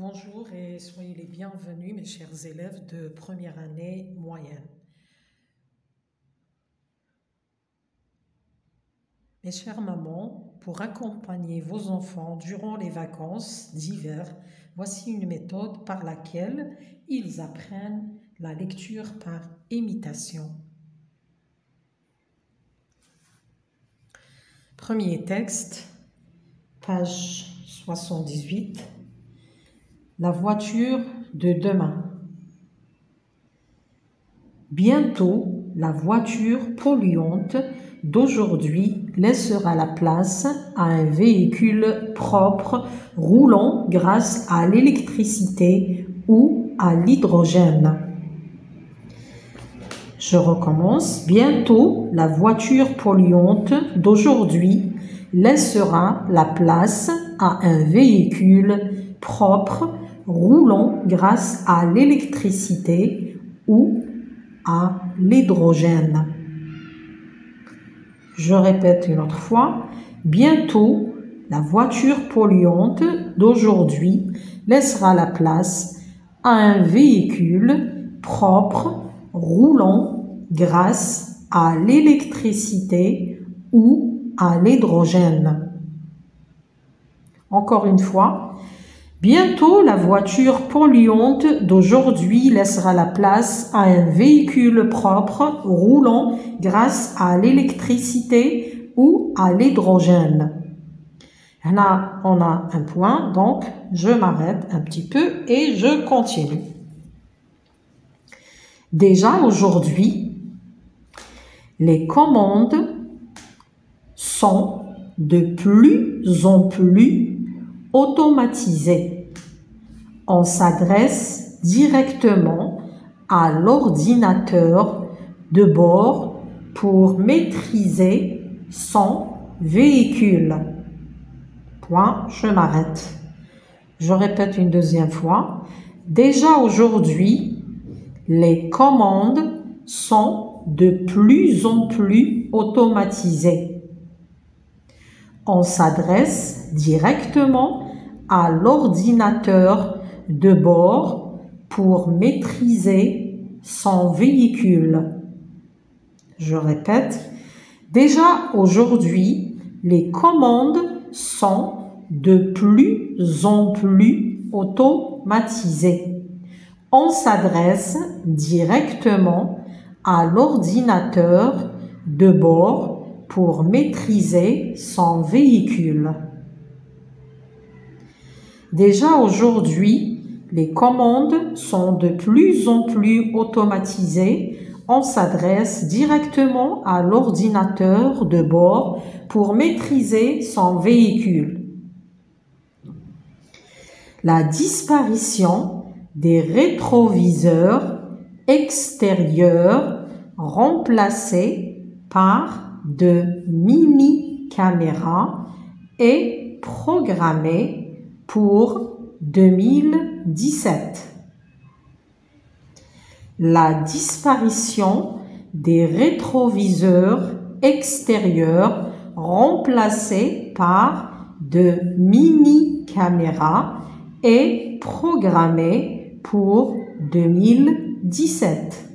Bonjour et soyez les bienvenus mes chers élèves de première année moyenne. Mes chères mamans, pour accompagner vos enfants durant les vacances d'hiver, voici une méthode par laquelle ils apprennent la lecture par imitation. Premier texte, page 78. La voiture de demain. Bientôt, la voiture polluante d'aujourd'hui laissera la place à un véhicule propre roulant grâce à l'électricité ou à l'hydrogène. Je recommence. Bientôt, la voiture polluante d'aujourd'hui laissera la place à un véhicule propre roulant grâce à l'électricité ou à l'hydrogène. Je répète une autre fois. Bientôt, la voiture polluante d'aujourd'hui laissera la place à un véhicule propre roulant grâce à l'électricité ou à l'hydrogène. Encore une fois. Bientôt, la voiture polluante d'aujourd'hui laissera la place à un véhicule propre roulant grâce à l'électricité ou à l'hydrogène. Là, on a un point, donc je m'arrête un petit peu et je continue. Déjà aujourd'hui, les commandes sont de plus en plus automatisées. On s'adresse directement à l'ordinateur de bord pour maîtriser son véhicule. Point, je m'arrête. Je répète une deuxième fois. Déjà aujourd'hui, les commandes sont de plus en plus automatisées. On s'adresse directement à l'ordinateur de bord pour maîtriser son véhicule. Je répète, déjà aujourd'hui, les commandes sont de plus en plus automatisées. On s'adresse directement à l'ordinateur de bord pour maîtriser son véhicule. Déjà aujourd'hui, les commandes sont de plus en plus automatisées. On s'adresse directement à l'ordinateur de bord pour maîtriser son véhicule. La disparition des rétroviseurs extérieurs remplacés par de mini-caméras est programmée pour 2017. La disparition des rétroviseurs extérieurs remplacés par de mini-caméras est programmée pour 2017.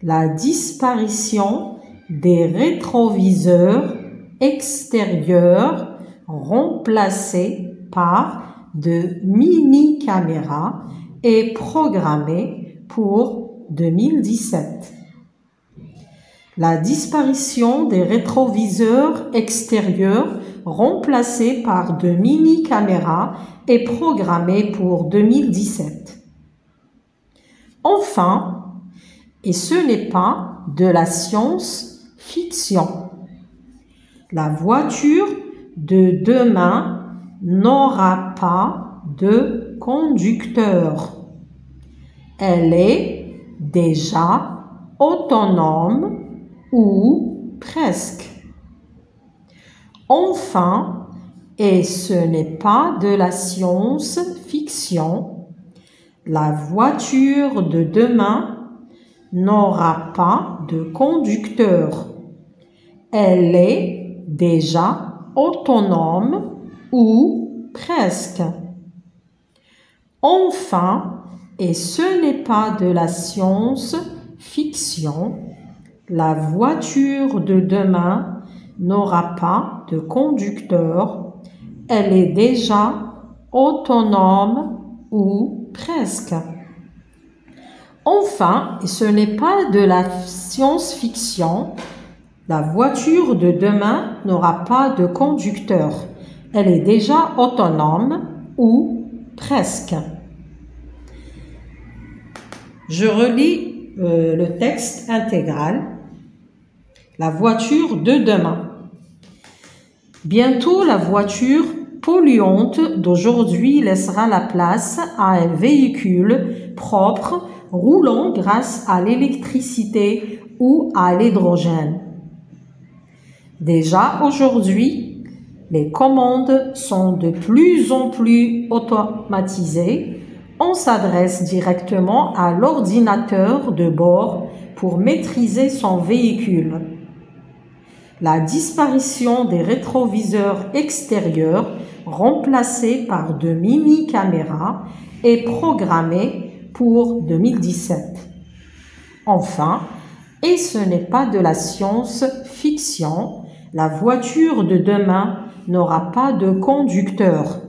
La disparition des rétroviseurs extérieurs remplacés par de mini-caméras est programmée pour 2017. La disparition des rétroviseurs extérieurs remplacés par de mini-caméras est programmée pour 2017. Enfin, et ce n'est pas de la science-fiction, la voiture de demain n'aura pas de conducteur. Elle est déjà autonome ou presque. Enfin, et ce n'est pas de la science-fiction, la voiture de demain n'aura pas de conducteur. Elle est déjà autonome ou presque. Enfin, et ce n'est pas de la science-fiction, la voiture de demain n'aura pas de conducteur, elle est déjà autonome ou presque. Enfin, et ce n'est pas de la science-fiction, la voiture de demain n'aura pas de conducteur, elle est déjà autonome ou presque. Je relis le texte intégral. La voiture de demain. Bientôt, la voiture polluante d'aujourd'hui laissera la place à un véhicule propre roulant grâce à l'électricité ou à l'hydrogène. Déjà aujourd'hui, les commandes sont de plus en plus automatisées. On s'adresse directement à l'ordinateur de bord pour maîtriser son véhicule. La disparition des rétroviseurs extérieurs remplacés par de mini-caméras est programmée pour 2017. Enfin, et ce n'est pas de la science-fiction, la voiture de demain n'aura pas de conducteur.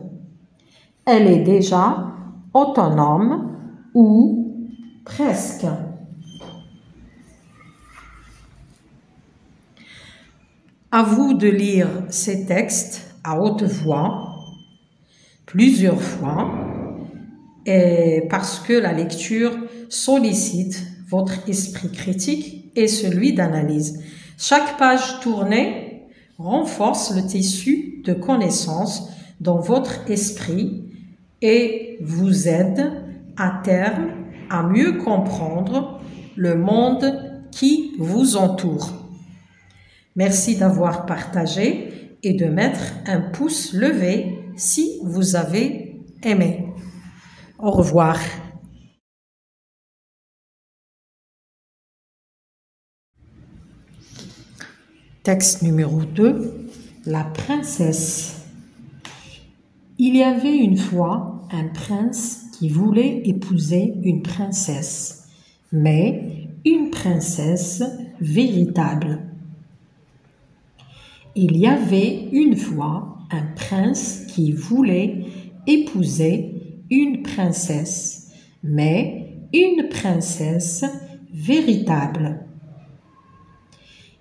Elle est déjà autonome ou presque. À vous de lire ces textes à haute voix, plusieurs fois, et parce que la lecture sollicite votre esprit critique et celui d'analyse. Chaque page tournée renforce le tissu de connaissances dans votre esprit et vous aide à terme à mieux comprendre le monde qui vous entoure. Merci d'avoir partagé et de mettre un pouce levé si vous avez aimé. Au revoir. Texte numéro 2. La princesse. Il y avait une fois un prince qui voulait épouser une princesse, mais une princesse véritable. Il y avait une fois un prince qui voulait épouser une princesse, mais une princesse véritable.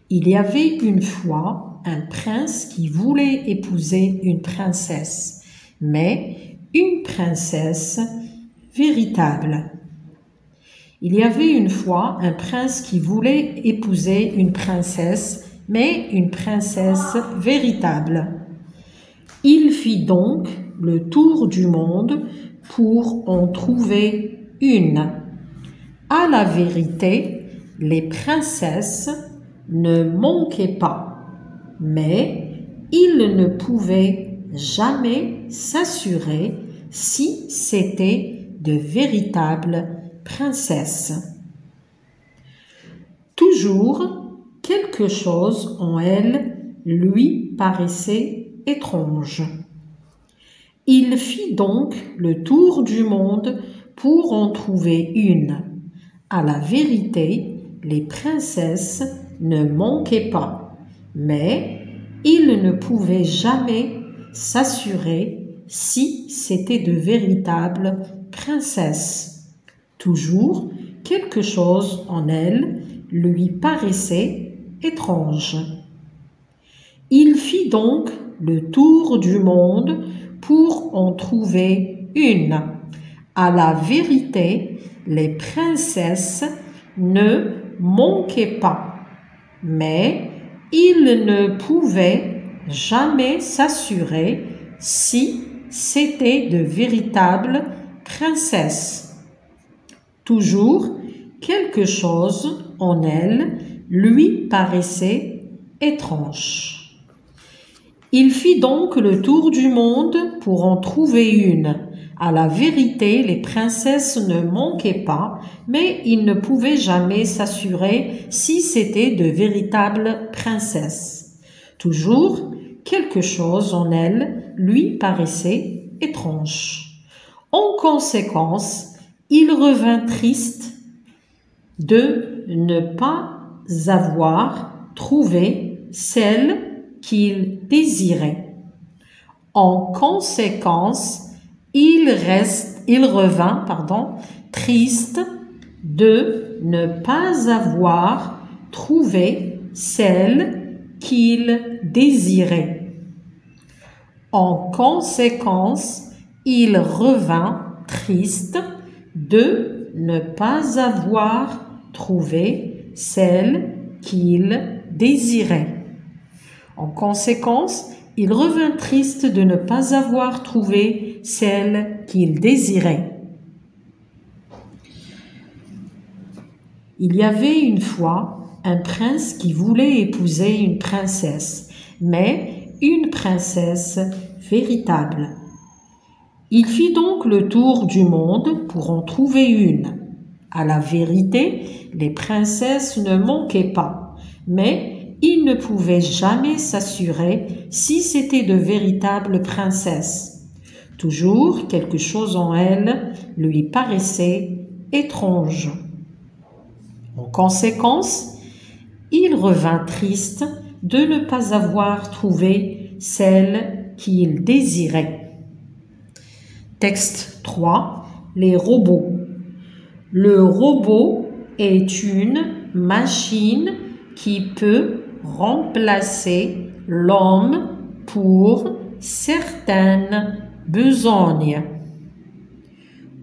Il y avait une fois un prince qui voulait épouser une princesse, mais une princesse véritable. Il y avait une fois un prince qui voulait épouser une princesse, mais une princesse véritable. Il fit donc le tour du monde pour en trouver une. À la vérité, les princesses ne manquaient pas, mais il ne pouvait jamais s'assurer si c'était de véritables princesses. Toujours, quelque chose en elle lui paraissait étrange. Il fit donc le tour du monde pour en trouver une. À la vérité, les princesses ne manquaient pas, mais il ne pouvait jamais s'assurer si c'était de véritables princesses. Toujours, quelque chose en elle lui paraissait étrange. Il fit donc le tour du monde pour en trouver une. À la vérité, les princesses ne manquaient pas, mais il ne pouvait jamais s'assurer si c'était de véritables princesses. Toujours, quelque chose en elle lui paraissait étrange. Il fit donc le tour du monde pour en trouver une. À la vérité, les princesses ne manquaient pas, mais il ne pouvait jamais s'assurer si c'était de véritables princesses. Toujours, quelque chose en elle lui paraissait étrange. En conséquence, il revint triste de ne pas avoir trouvé celle qu'il désirait. En conséquence, il revint triste de ne pas avoir trouvé celle qu'il désirait. En conséquence, il revint triste de ne pas avoir trouvé celle qu'il désirait. En conséquence, il revint triste de ne pas avoir trouvé celle qu'il désirait. Il y avait une fois un prince qui voulait épouser une princesse, mais une princesse véritable. Il fit donc le tour du monde pour en trouver une. À la vérité, les princesses ne manquaient pas, mais il ne pouvait jamais s'assurer si c'était de véritables princesses. Toujours quelque chose en elles lui paraissait étrange. En conséquence, il revint triste de ne pas avoir trouvé celle qu'il désirait. Texte 3. Les robots. Le robot est une machine qui peut remplacer l'homme pour certaines besognes.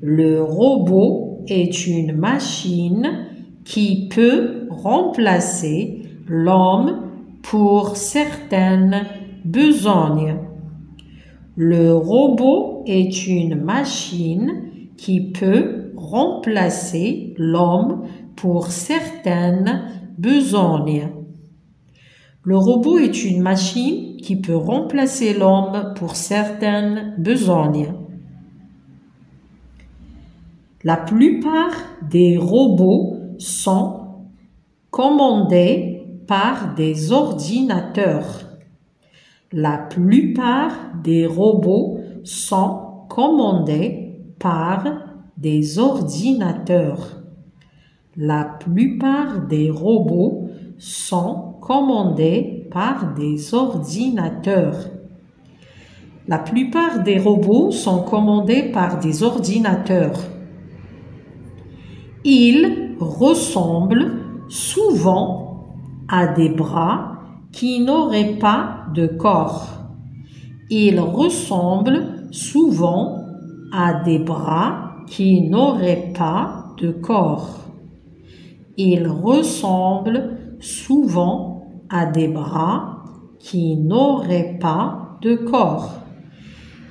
Le robot est une machine qui peut remplacer l'homme pour certaines besognes. Le robot est une machine qui peut remplacer l'homme pour certaines besognes. Le robot est une machine qui peut remplacer l'homme pour certaines besognes. La plupart des robots sont commandés par des ordinateurs. La plupart des robots sont commandés par des ordinateurs. La plupart des robots sont commandés par des ordinateurs. La plupart des robots sont commandés par des ordinateurs. Ils ressemblent souvent à des bras qui n'auraient pas de corps. Ils ressemblent souvent à des bras qui n'auraient pas de corps. Ils ressemblent souvent à des bras qui n'auraient pas de corps.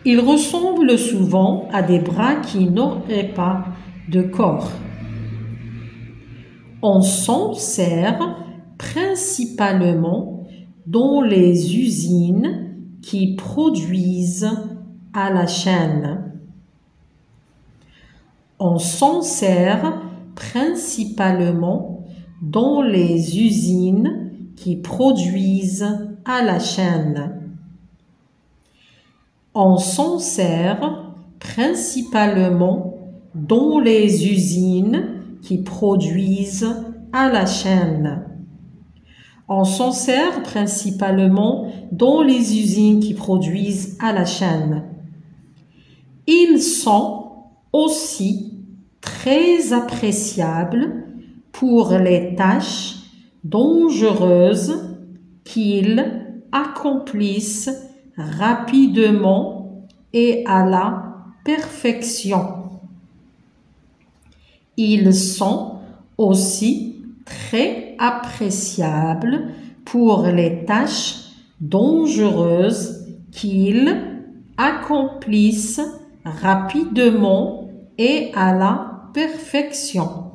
Ils ressemblent souvent à des bras qui n'auraient pas de corps. On s'en sert principalement dans les usines qui produisent à la chaîne. On s'en sert principalement dans les usines qui produisent à la chaîne. On s'en sert principalement dans les usines qui produisent à la chaîne. On s'en sert principalement dans les usines qui produisent à la chaîne. Ils sont aussi très appréciables pour les tâches dangereuses qu'ils accomplissent rapidement et à la perfection. Ils sont aussi très appréciables pour les tâches dangereuses qu'ils accomplissent rapidement et à la perfection.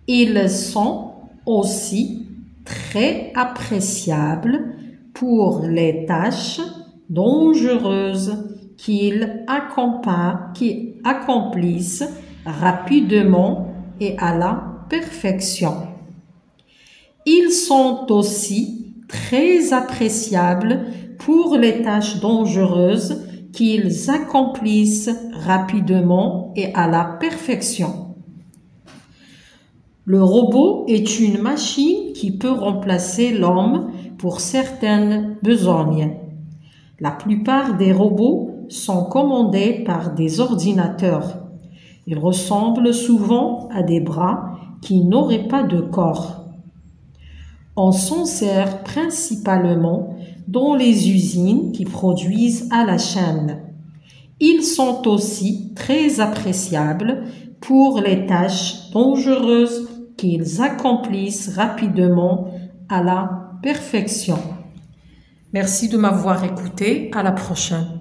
Ils sont aussi très appréciables pour les tâches dangereuses qu'ils accomplissent rapidement et à la perfection. Ils sont aussi très appréciables pour les tâches dangereuses qu'ils accomplissent rapidement et à la perfection. Le robot est une machine qui peut remplacer l'homme pour certaines besognes. La plupart des robots sont commandés par des ordinateurs. Ils ressemblent souvent à des bras qui n'auraient pas de corps. On s'en sert principalement dans les usines qui produisent à la chaîne. Ils sont aussi très appréciables pour les tâches dangereuses qu'ils accomplissent rapidement à la perfection. Merci de m'avoir écouté. À la prochaine.